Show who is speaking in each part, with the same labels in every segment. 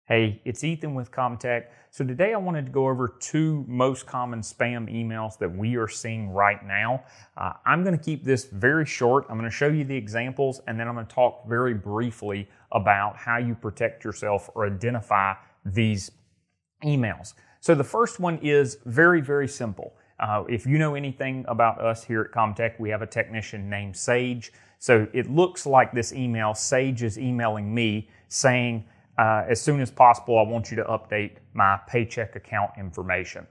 Speaker 1: Hey, it's Ethan with ComTech. So today I wanted to go over two most common spam emails that we are seeing right now. I'm going to keep this very short. I'm going to show you the examples, and then I'm going to talk very briefly about how you protect yourself or identify these emails. So the first one is very, very simple. If you know anything about us here at ComTech, we have a technician named Sage. So it looks like this email, Sage is emailing me saying, as soon as possible, I want you to update my paycheck account information.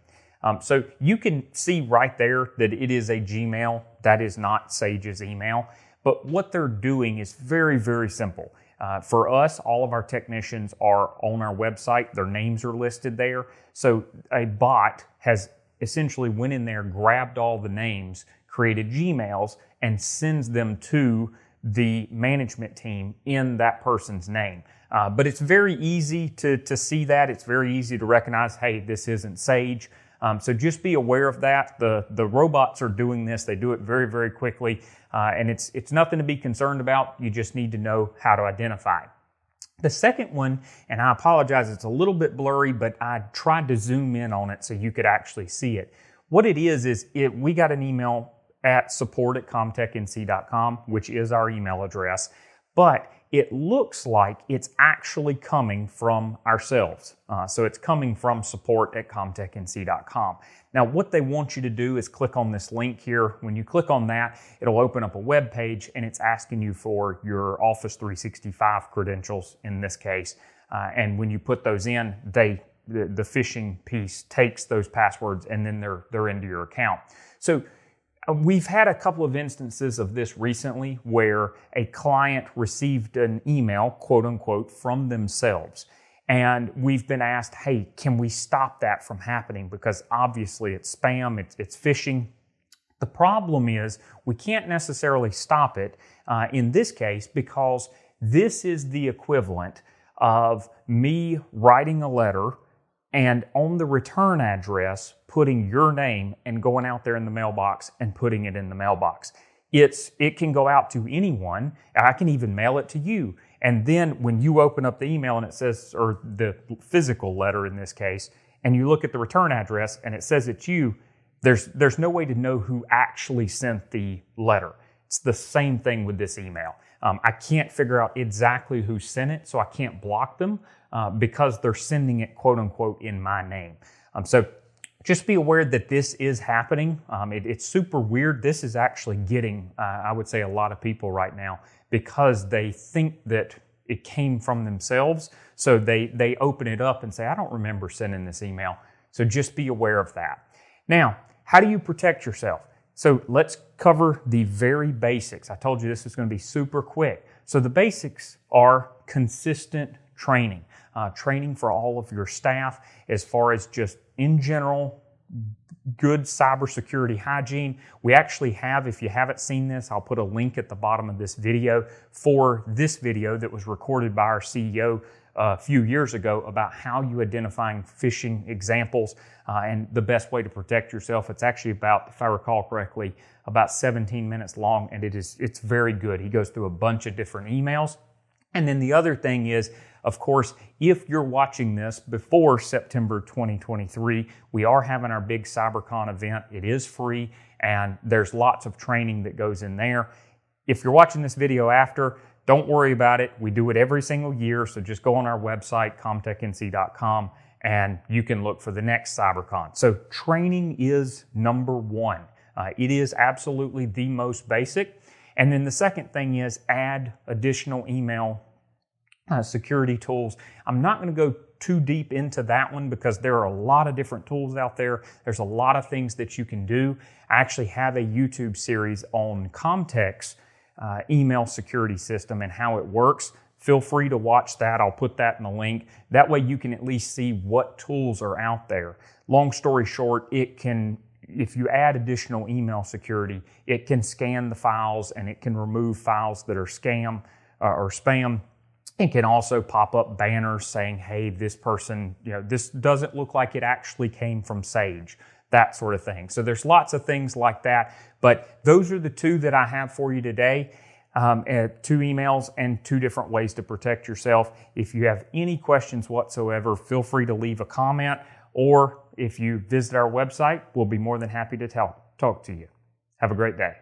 Speaker 1: So you can see right there that it is a Gmail. That is not Sage's email. But what they're doing is very, very simple. For us, all of our technicians are on our website. Their names are listed there. So a bot has essentially went in there, grabbed all the names, created Gmails, and sends them to the management team in that person's name. But it's very easy to see that. It's very easy to recognize, hey, this isn't Sage. So just be aware of that. The robots are doing this. They do it very, very quickly. And it's nothing to be concerned about. You just need to know how to identify it. The second one, and I apologize, it's a little bit blurry, but I tried to zoom in on it so you could actually see it. What it is we got an email at support@comtechnc.com, which is our email address, but it looks like it's actually coming from ourselves. So it's coming from support@comtechnc.com. Now, what they want you to do is click on this link here. When you click on that, it'll open up a web page, and it's asking you for your Office 365 credentials in this case. And when you put those in, the phishing piece takes those passwords, and then they're into your account. So we've had a couple of instances of this recently where a client received an email, quote unquote, from themselves. And we've been asked, hey, can we stop that from happening? Because obviously it's spam, it's phishing. The problem is we can't necessarily stop it in this case because this is the equivalent of me writing a letter and on the return address, putting your name and going out there in the mailbox and putting it in the mailbox. It can go out to anyone. I can even mail it to you. And then when you open up the email and it says, or the physical letter in this case, and you look at the return address and it says it's you, there's no way to know who actually sent the letter. It's the same thing with this email. I can't figure out exactly who sent it, so I can't block them because they're sending it, quote unquote, in my name. So just be aware that this is happening. It's super weird. This is actually getting, I would say, a lot of people right now because they think that it came from themselves. So they open it up and say, I don't remember sending this email. So just be aware of that. Now, how do you protect yourself? So let's cover the very basics. I told you this is going to be super quick. So the basics are consistent training. Training for all of your staff as far as just in general, good cybersecurity hygiene. We actually have, if you haven't seen this, I'll put a link at the bottom of this video for this video that was recorded by our CEO a few years ago about how you identifying phishing examples and the best way to protect yourself. It's actually about, if I recall correctly, about 17 minutes long, and it's very good. He goes through a bunch of different emails. And then the other thing is, of course, if you're watching this before September 2023, we are having our big CyberCon event. It is free, and there's lots of training that goes in there. If you're watching this video after, don't worry about it. We do it every single year, so just go on our website, comtechnc.com, and you can look for the next CyberCon. So training is number one. It is absolutely the most basic. And then the second thing is add additional email security tools. I'm not going to go too deep into that one because there are a lot of different tools out there. There's a lot of things that you can do. I actually have a YouTube series on ComTech's email security system and how it works. Feel free to watch that. I'll put that in the link. That way you can at least see what tools are out there. Long story short, if you add additional email security, it can scan the files and it can remove files that are scam or spam. It can also pop up banners saying, hey, this person, this doesn't look like it actually came from Sage, that sort of thing. So there's lots of things like that, but those are the two that I have for you today. two emails and two different ways to protect yourself. If you have any questions whatsoever, feel free to leave a comment, or if you visit our website, we'll be more than happy to talk to you. Have a great day.